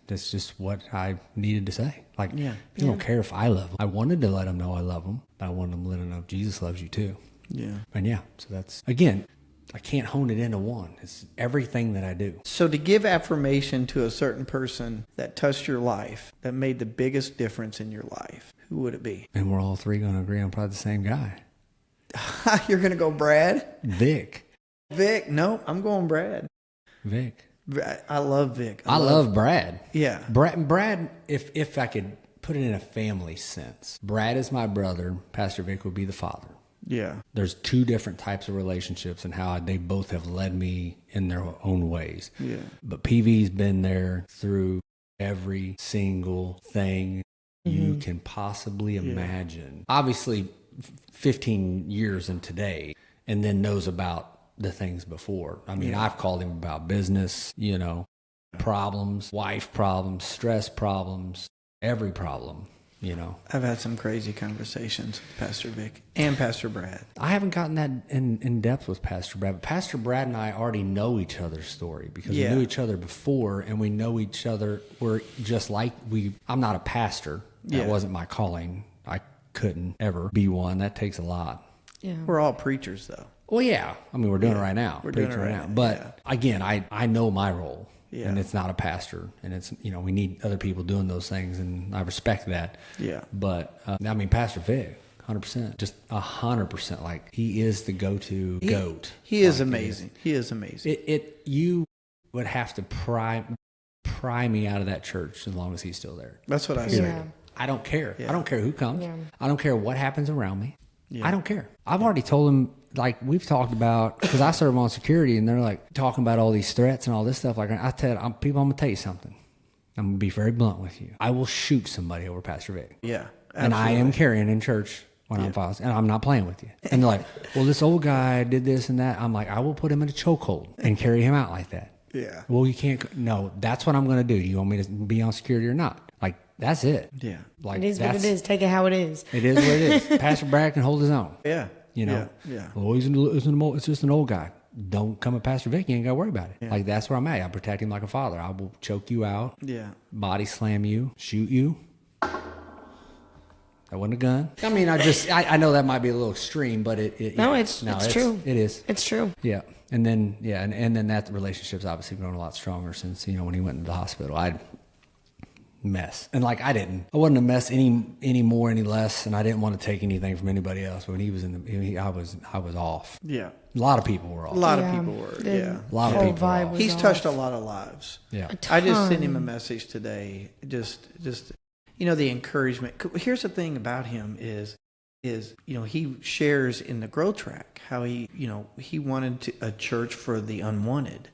[SPEAKER 2] That's just what I needed to say. Like, you don't care if I love them. I wanted to let them know I love them, but I wanted them to let them know Jesus loves you too.
[SPEAKER 1] Yeah.
[SPEAKER 2] And so that's, again, I can't hone it into one. It's everything that I do.
[SPEAKER 1] So to give affirmation to a certain person that touched your life, that made the biggest difference in your life, who would it be?
[SPEAKER 2] And we're all three going to agree on probably the same guy.
[SPEAKER 1] You're going to go Brad?
[SPEAKER 2] Vic.
[SPEAKER 1] No, I'm going Brad.
[SPEAKER 2] Vic.
[SPEAKER 1] I love Vic.
[SPEAKER 2] I love Brad.
[SPEAKER 1] Yeah.
[SPEAKER 2] Brad, if I could put it in a family sense, Brad is my brother. Pastor Vic would be the father.
[SPEAKER 1] Yeah.
[SPEAKER 2] There's two different types of relationships and how they both have led me in their own ways.
[SPEAKER 1] Yeah.
[SPEAKER 2] But PV's been there through every single thing you can possibly imagine. Obviously, 15 years in today, and then knows about the things before. I mean, I've called him about business, problems, wife problems, stress problems, every problem.
[SPEAKER 1] I've had some crazy conversations with Pastor Vic and Pastor Brad.
[SPEAKER 2] I haven't gotten that in depth with Pastor Brad, but Pastor Brad and I already know each other's story because we knew each other before, and we know each other. We're just like I'm not a pastor. That wasn't my calling. I couldn't ever be one. That takes a lot.
[SPEAKER 3] Yeah.
[SPEAKER 1] We're all preachers, though.
[SPEAKER 2] Well, yeah. I mean, we're doing it right now.
[SPEAKER 1] We're doing it right now.
[SPEAKER 2] But again, I know my role.
[SPEAKER 1] Yeah.
[SPEAKER 2] And it's not a pastor, and it's, we need other people doing those things, and I respect that.
[SPEAKER 1] Yeah.
[SPEAKER 2] But, Pastor Vic, 100%, just 100%, like, he is the go-to goat.
[SPEAKER 1] He is amazing. He is amazing.
[SPEAKER 2] You would have to pry me out of that church as long as he's still there.
[SPEAKER 1] That's what I say.
[SPEAKER 3] Yeah.
[SPEAKER 2] I don't care.
[SPEAKER 1] Yeah.
[SPEAKER 2] I don't care who comes.
[SPEAKER 3] Yeah.
[SPEAKER 2] I don't care what happens around me.
[SPEAKER 1] Yeah.
[SPEAKER 2] I don't care. I've already told him, like we've talked about, because I serve on security, and they're like talking about all these threats and all this stuff. Like people, I'm going to tell you something. I'm going to be very blunt with you. I will shoot somebody over Pastor Vic.
[SPEAKER 1] Yeah. Absolutely.
[SPEAKER 2] And I am carrying in church when I'm following, and I'm not playing with you. And they're like, well, this old guy did this and that. I'm like, I will put him in a chokehold and carry him out like that.
[SPEAKER 1] Yeah.
[SPEAKER 2] Well, you can't. No, that's what I'm going to do. Do you want me to be on security or not? Like, that's it.
[SPEAKER 1] Yeah.
[SPEAKER 2] Like,
[SPEAKER 3] It is what it is. Take it how it is.
[SPEAKER 2] It is what it is. Pastor Brad can hold his own.
[SPEAKER 1] Yeah.
[SPEAKER 2] You know?
[SPEAKER 1] Yeah.
[SPEAKER 2] Well, it's just an old guy. Don't come at Pastor Vic. You ain't got to worry about it.
[SPEAKER 1] Yeah.
[SPEAKER 2] Like, that's where I'm at. I protect him like a father. I will choke you out,
[SPEAKER 1] Yeah.
[SPEAKER 2] body slam you, shoot you. That wasn't a gun. I mean, I know that might be a little extreme, but it's
[SPEAKER 3] true.
[SPEAKER 2] It is.
[SPEAKER 3] It's true.
[SPEAKER 2] Yeah. And then, and then that relationship's obviously grown a lot stronger since, when he went into the hospital. I'd mess. And like, I wasn't a mess any more, any less. And I didn't want to take anything from anybody else. But when he was I was off.
[SPEAKER 1] Yeah.
[SPEAKER 2] A lot of people were off.
[SPEAKER 1] A lot of people were. Yeah.
[SPEAKER 2] A lot of people were off.
[SPEAKER 1] He's touched a lot of lives.
[SPEAKER 2] Yeah.
[SPEAKER 1] I just sent him a message today. Just the encouragement. Here's the thing about him is he shares in the growth track how he wanted a church for the unwanted.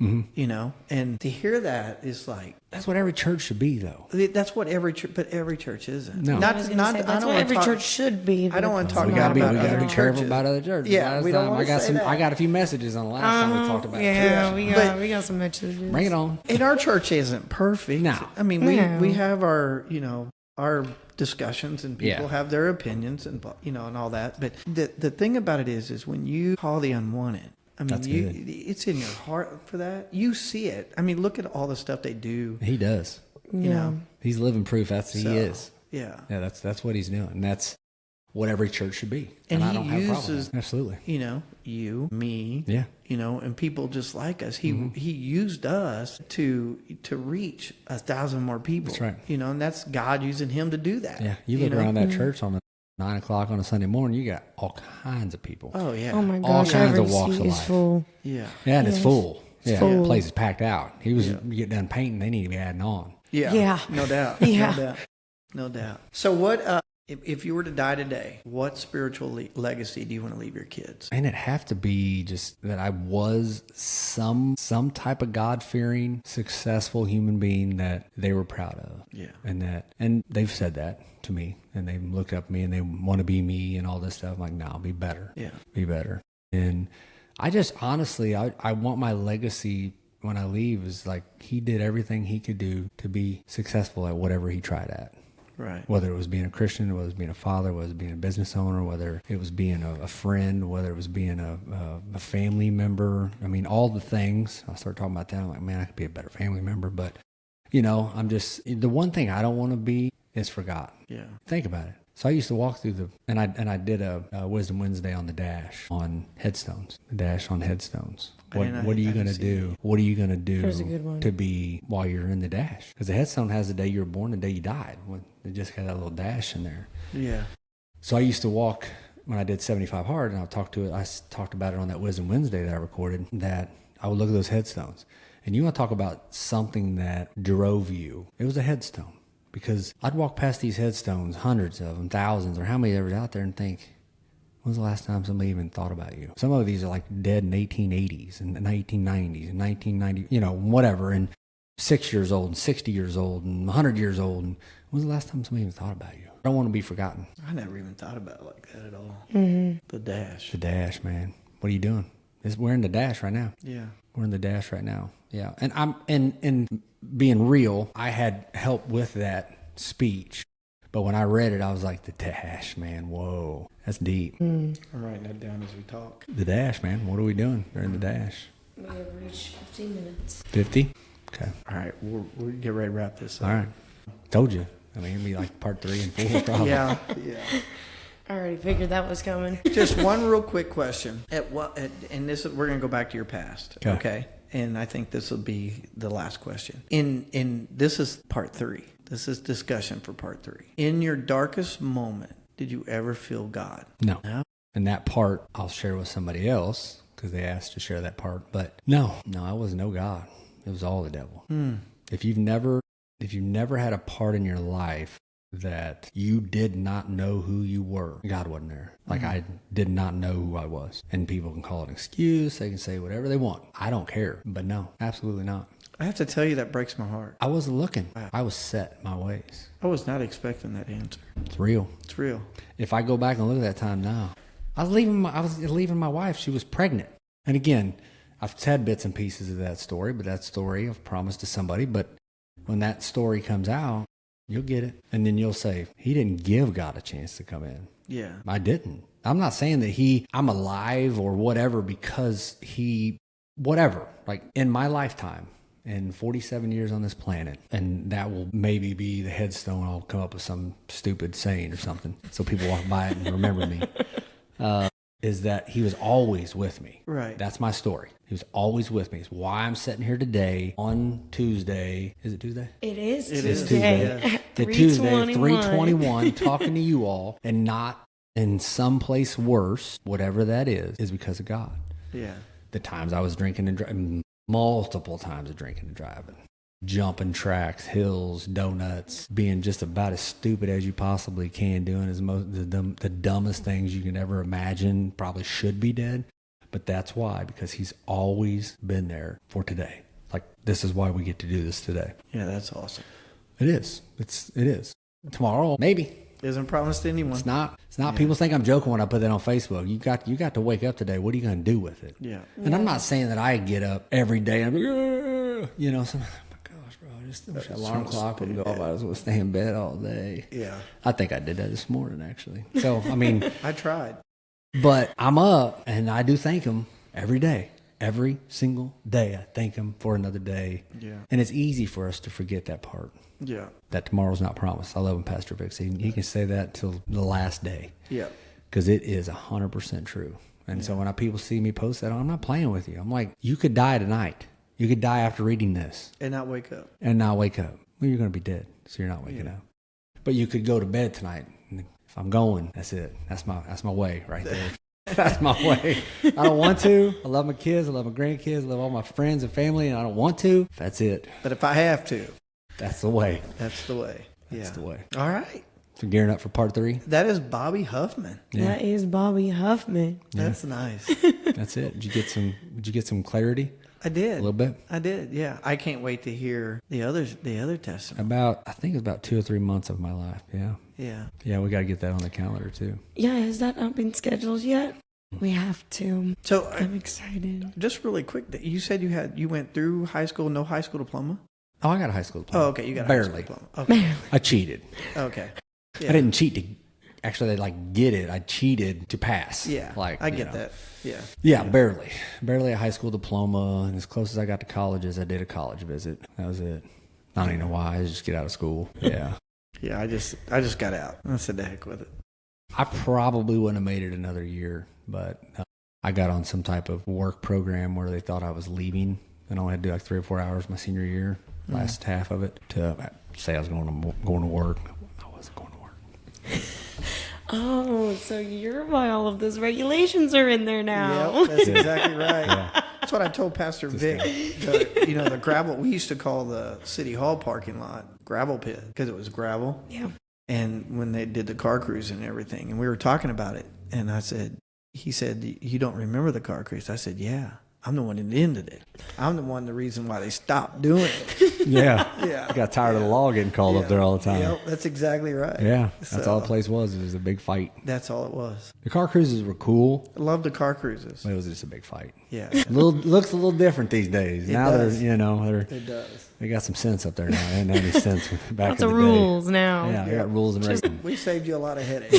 [SPEAKER 2] Mm-hmm.
[SPEAKER 1] And to hear that is like,
[SPEAKER 2] that's what every church should be, though.
[SPEAKER 1] That's what every church, but every church isn't.
[SPEAKER 2] No.
[SPEAKER 3] That's what every church should be.
[SPEAKER 1] I don't want to talk
[SPEAKER 2] We
[SPEAKER 1] about
[SPEAKER 2] gotta be
[SPEAKER 1] other
[SPEAKER 2] careful
[SPEAKER 1] churches.
[SPEAKER 2] about other churches.
[SPEAKER 1] Yeah, we don't want to say that.
[SPEAKER 2] I got a few messages on the last time we talked about
[SPEAKER 3] Yeah,
[SPEAKER 2] church.
[SPEAKER 3] we got some messages.
[SPEAKER 2] Bring it on.
[SPEAKER 1] And our church isn't perfect.
[SPEAKER 2] No.
[SPEAKER 1] I mean,
[SPEAKER 3] No.
[SPEAKER 1] we have our discussions, and people have their opinions, and and all that. But the thing about it is when you call the unwanted, I mean, it's in your heart for that. You see it. I mean, look at all the stuff they do.
[SPEAKER 2] He does.
[SPEAKER 1] You know,
[SPEAKER 2] he's living proof. He is.
[SPEAKER 1] Yeah.
[SPEAKER 2] Yeah. That's what he's doing, and that's what every church should be.
[SPEAKER 1] And
[SPEAKER 2] I
[SPEAKER 1] he
[SPEAKER 2] don't have a problem with
[SPEAKER 1] uses
[SPEAKER 2] that. Absolutely.
[SPEAKER 1] You, me.
[SPEAKER 2] Yeah.
[SPEAKER 1] And people just like us. He used us to reach 1,000 more people.
[SPEAKER 2] That's right.
[SPEAKER 1] And that's God using him to do that.
[SPEAKER 2] Yeah. You look around that church on 9 o'clock on a Sunday morning, you got all kinds of people.
[SPEAKER 1] Oh yeah.
[SPEAKER 3] Oh my
[SPEAKER 2] all
[SPEAKER 3] gosh,
[SPEAKER 2] kinds
[SPEAKER 3] every
[SPEAKER 2] of walks
[SPEAKER 3] seat
[SPEAKER 2] of
[SPEAKER 3] is
[SPEAKER 2] life.
[SPEAKER 3] full.
[SPEAKER 1] Yeah.
[SPEAKER 2] Yeah, and it's full. Yeah,
[SPEAKER 3] full.
[SPEAKER 2] the place is packed out. He was you get done painting, they need to be adding on.
[SPEAKER 1] Yeah.
[SPEAKER 3] Yeah.
[SPEAKER 1] No doubt.
[SPEAKER 3] Yeah.
[SPEAKER 1] No doubt. So what if you were to die today, what spiritual legacy do you want to leave your kids?
[SPEAKER 2] And it have to be just that I was some type of God-fearing, successful human being that they were proud of.
[SPEAKER 1] Yeah.
[SPEAKER 2] And they've said that to me, and they've looked up at me and they want to be me and all this stuff. I'm like, no, be better.
[SPEAKER 1] Yeah.
[SPEAKER 2] Be better. And I just honestly, I want my legacy when I leave is like he did everything he could do to be successful at whatever he tried at.
[SPEAKER 1] Right.
[SPEAKER 2] Whether it was being a Christian, whether it was being a father, whether it was being a business owner, whether it was being a friend, whether it was being a family member. I mean, all the things. I start talking about that. I'm like, man, I could be a better family member. But, I'm just, the one thing I don't want to be is forgotten.
[SPEAKER 1] Yeah.
[SPEAKER 2] Think about it. So I used to walk through and I did a Wisdom Wednesday on the dash on headstones. The dash on headstones. What are you going to do? What are you going to do to be while you're in the dash? Because the headstone has the day you were born, the day you died. It just got that little dash in there.
[SPEAKER 1] Yeah.
[SPEAKER 2] So I used to walk when I did 75 Hard, and I talked about it on that Wisdom Wednesday that I recorded, that I would look at those headstones. And you want to talk about something that drove you. It was a headstone. Because I'd walk past these headstones, hundreds of them, thousands, or how many ever out there, and think, when's the last time somebody even thought about you? Some of these are like dead in 1880s and 1990s and 1990, whatever, and 6 years old and 60 years old and 100 years old. And when's the last time somebody even thought about you? I don't want to be forgotten.
[SPEAKER 1] I never even thought about it like that at all.
[SPEAKER 3] Mm-hmm.
[SPEAKER 1] The dash.
[SPEAKER 2] The dash, man. What are you doing? We're in the dash right now.
[SPEAKER 1] Yeah.
[SPEAKER 2] We're in the dash right now. Yeah. And and being real, I had help with that speech. But when I read it, I was like, the dash, man. Whoa. That's deep.
[SPEAKER 1] I'm writing that down as we talk.
[SPEAKER 2] The dash, man. What are we doing during the dash?
[SPEAKER 3] We have reached 15 minutes.
[SPEAKER 2] 50? Okay.
[SPEAKER 1] All right. We'll get ready to wrap this up.
[SPEAKER 2] All right. Told you. I mean, it'd be like part 3 and 4 probably.
[SPEAKER 1] Yeah.
[SPEAKER 3] I already figured that was coming.
[SPEAKER 1] Just one real quick question. And we're going to go back to your past. Okay. And I think this will be the last question. This is part 3. This is discussion for part 3. In your darkest moment, did you ever feel God?
[SPEAKER 2] No. And that part I'll share with somebody else because they asked to share that part. But no, I was no God. It was all the devil. If you've never had a part in your life that you did not know who you were, God wasn't there. Like I did not know who I was. And people can call it an excuse. They can say whatever they want. I don't care. But no, absolutely not.
[SPEAKER 1] I have to tell you, that breaks my heart.
[SPEAKER 2] I wasn't looking.
[SPEAKER 1] Wow.
[SPEAKER 2] I was set in my ways.
[SPEAKER 1] I was not expecting that answer.
[SPEAKER 2] It's real.
[SPEAKER 1] It's real.
[SPEAKER 2] If I go back and look at that time now, I was leaving my wife. She was pregnant. And again, I've had bits and pieces of that story, but that story I've promised to somebody. But when that story comes out, you'll get it. And then you'll say, he didn't give God a chance to come in.
[SPEAKER 1] Yeah.
[SPEAKER 2] I didn't. I'm not saying that I'm alive or whatever because whatever, like in my lifetime, in 47 years on this planet, and that will maybe be the headstone. I'll come up with some stupid saying or something so people walk by it and remember me. Is that he was always with me.
[SPEAKER 1] Right.
[SPEAKER 2] That's my story. He was always with me. It's why I'm sitting here today on Tuesday. Is it Tuesday?
[SPEAKER 3] It is
[SPEAKER 1] It is
[SPEAKER 3] Tuesday.
[SPEAKER 1] Tuesday.
[SPEAKER 2] The Tuesday, 3:21, talking to you all, and not in some place worse, whatever that is because of God.
[SPEAKER 1] Yeah.
[SPEAKER 2] The times I was drinking and driving, multiple times of drinking and driving, jumping tracks, hills, donuts, being just about as stupid as you possibly can, doing the dumbest things you can ever imagine, probably should be dead. But that's why, because he's always been there for today. Like, this is why we get to do this today.
[SPEAKER 1] Yeah, that's awesome.
[SPEAKER 2] It is. It is. Tomorrow, maybe.
[SPEAKER 1] Isn't promised to anyone.
[SPEAKER 2] It's not. People think I'm joking when I put that on Facebook. You got to wake up today. What are you going to do with it?
[SPEAKER 1] Yeah.
[SPEAKER 2] And I'm not saying that I get up every day and I'm like, you know, oh my gosh, bro, I just wish that alarm clock would go off. I just want to stay in bed all day.
[SPEAKER 1] Yeah.
[SPEAKER 2] I think I did that this morning, actually. So, I mean,
[SPEAKER 1] I tried.
[SPEAKER 2] but I'm up and I do thank him every day. Every single day, I thank him for another day.
[SPEAKER 1] Yeah.
[SPEAKER 2] And it's easy for us to forget that part.
[SPEAKER 1] Yeah.
[SPEAKER 2] That tomorrow's not promised. I love him, Pastor Vic. He can say that till the last day.
[SPEAKER 1] Yeah.
[SPEAKER 2] Because it is 100% true. And so when people see me post that, I'm not playing with you. I'm like, you could die tonight. You could die after reading this.
[SPEAKER 1] And not wake up.
[SPEAKER 2] And not wake up. Well, you're going to be dead. So you're not waking up. But you could go to bed tonight. And if I'm going, that's it. That's my way right there. That's my way. I don't want to. I love my kids. I love my grandkids. I love all my friends and family. And I don't want to. That's it.
[SPEAKER 1] But if I have to.
[SPEAKER 2] That's the way.
[SPEAKER 1] That's the way.
[SPEAKER 2] That's the way.
[SPEAKER 1] All right.
[SPEAKER 2] So gearing up for part 3.
[SPEAKER 1] That is Bobby Huffman.
[SPEAKER 2] Yeah.
[SPEAKER 3] That is Bobby Huffman.
[SPEAKER 1] That's nice.
[SPEAKER 2] That's it. Did you get some clarity?
[SPEAKER 1] I did.
[SPEAKER 2] A little bit?
[SPEAKER 1] I did, yeah. I can't wait to hear the other testimony.
[SPEAKER 2] I think it's about 2 or 3 months of my life. Yeah.
[SPEAKER 1] Yeah.
[SPEAKER 2] Yeah, we got to get that on the calendar too.
[SPEAKER 3] Yeah, has that not been scheduled yet? We have to.
[SPEAKER 1] So
[SPEAKER 3] I'm excited.
[SPEAKER 1] Just really quick, you said you went through high school, no high school diploma?
[SPEAKER 2] Oh, I got a high school diploma.
[SPEAKER 1] Oh, okay. You got a
[SPEAKER 2] barely.
[SPEAKER 1] high school diploma. Okay.
[SPEAKER 2] I cheated.
[SPEAKER 1] Okay. Yeah.
[SPEAKER 2] I didn't cheat to actually get it. I cheated to pass.
[SPEAKER 1] Yeah.
[SPEAKER 2] Like
[SPEAKER 1] I get that. Yeah.
[SPEAKER 2] Yeah, barely a high school diploma, and as close as I got to college as I did a college visit. That was it. I don't even know why. I just get out of school. Yeah.
[SPEAKER 1] Yeah. I just got out. I said the heck with it.
[SPEAKER 2] I probably wouldn't have made it another year, but I got on some type of work program where they thought I was leaving, and I only had to do like 3 or 4 hours my senior year, last half of it, to say I was going to work. I wasn't going to work.
[SPEAKER 3] Oh, so you're why all of those regulations are in there now.
[SPEAKER 1] Yep, that's exactly right.
[SPEAKER 2] Yeah.
[SPEAKER 1] That's what I told Pastor Vic. The gravel, we used to call the City Hall parking lot gravel pit because it was gravel.
[SPEAKER 3] Yeah.
[SPEAKER 1] And when they did the car cruise and everything, and we were talking about it, and he said, you don't remember the car cruise? I said, yeah. I'm the one that ended it. I'm the reason why they stopped doing it.
[SPEAKER 2] Yeah.
[SPEAKER 1] Yeah.
[SPEAKER 2] I got tired of the law getting called up there all the time.
[SPEAKER 1] Yep, that's exactly right.
[SPEAKER 2] Yeah. That's
[SPEAKER 1] So,
[SPEAKER 2] all the place was. It was a big fight.
[SPEAKER 1] That's all it was.
[SPEAKER 2] The car cruises were cool,
[SPEAKER 1] I love the car cruises.
[SPEAKER 2] but it was just a big fight.
[SPEAKER 1] Yeah.
[SPEAKER 2] Looks a little different these days.
[SPEAKER 1] It
[SPEAKER 2] Now
[SPEAKER 1] does.
[SPEAKER 2] They
[SPEAKER 1] It does.
[SPEAKER 2] got some sense up there now. They didn't have any sense back
[SPEAKER 3] Lots
[SPEAKER 2] in
[SPEAKER 3] of
[SPEAKER 2] the day.
[SPEAKER 3] rules now.
[SPEAKER 2] Yeah, they got rules and regulations.
[SPEAKER 1] We saved you a lot of headaches.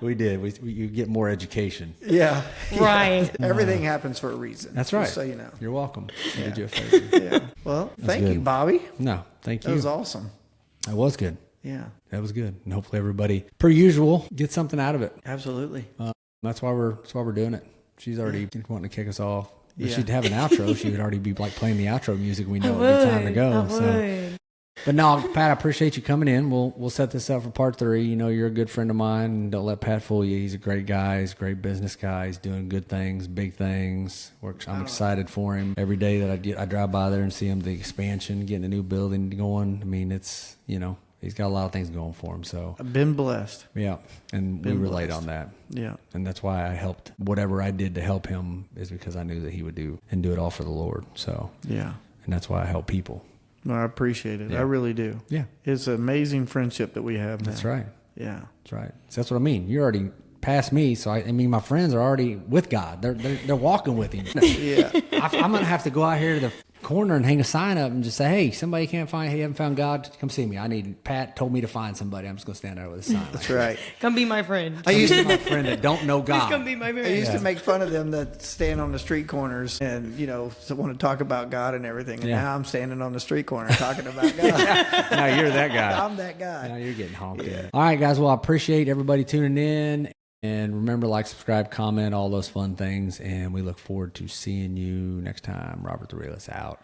[SPEAKER 2] We did. You get more education.
[SPEAKER 1] Yeah.
[SPEAKER 3] Right.
[SPEAKER 1] Everything happens for a reason.
[SPEAKER 2] That's right.
[SPEAKER 1] Just so you know.
[SPEAKER 2] You're welcome. I did you a favor.
[SPEAKER 1] Yeah. Well, thank you,
[SPEAKER 2] good.
[SPEAKER 1] Bobby.
[SPEAKER 2] No, thank
[SPEAKER 1] That
[SPEAKER 2] you.
[SPEAKER 1] was awesome.
[SPEAKER 2] That was good.
[SPEAKER 1] Yeah.
[SPEAKER 2] That was good. And hopefully everybody, per usual, gets something out of it.
[SPEAKER 1] Absolutely.
[SPEAKER 2] That's why we're doing it. She's already wanting to kick us off. If
[SPEAKER 1] Yeah.
[SPEAKER 2] she'd have an outro, she would already be like playing the outro music. We know
[SPEAKER 3] I
[SPEAKER 2] it'd be time to go.
[SPEAKER 3] I
[SPEAKER 2] So.
[SPEAKER 3] would.
[SPEAKER 2] But no, Pat, I appreciate you coming in. We'll set this up for part 3. You know, you're a good friend of mine. And don't let Pat fool you. He's a great guy. He's a great business guy. He's doing good things, big things. I'm excited for him. Every day that I drive by there and see him, the expansion, getting a new building going. I mean, it's, he's got a lot of things going for him. So,
[SPEAKER 1] I've been blessed.
[SPEAKER 2] yeah. And we
[SPEAKER 1] Been
[SPEAKER 2] relate
[SPEAKER 1] blessed.
[SPEAKER 2] on that.
[SPEAKER 1] Yeah.
[SPEAKER 2] And that's why I helped. Whatever I did to help him is because I knew that he would do it all for the Lord. So,
[SPEAKER 1] Yeah.
[SPEAKER 2] and that's why I help people.
[SPEAKER 1] Well, I appreciate it.
[SPEAKER 2] Yeah.
[SPEAKER 1] I really do.
[SPEAKER 2] Yeah.
[SPEAKER 1] It's an amazing friendship that we have now.
[SPEAKER 2] That's right.
[SPEAKER 1] Yeah.
[SPEAKER 2] That's right. So that's what I mean. You're already past me. So I mean, my friends are already with God. They're walking with Him.
[SPEAKER 1] Yeah.
[SPEAKER 2] I'm gonna have to go out here to the corner and hang a sign up and just say, hey, somebody you haven't found God, come see me. Pat told me to find somebody. I'm just gonna stand there with a sign.
[SPEAKER 1] That's right.
[SPEAKER 3] Come be my friend.
[SPEAKER 1] I used to
[SPEAKER 2] My friend that don't know God.
[SPEAKER 3] Come be my friend.
[SPEAKER 1] I used to make fun of them that stand on the street corners and, want to talk about God and everything. And now I'm standing on the street corner talking about God.
[SPEAKER 2] Now you're that guy.
[SPEAKER 1] I'm that guy.
[SPEAKER 2] Now you're getting honked at. All right, guys. Well, I appreciate everybody tuning in. And remember, like, subscribe, comment, all those fun things. And we look forward to seeing you next time. Robert the Realist out.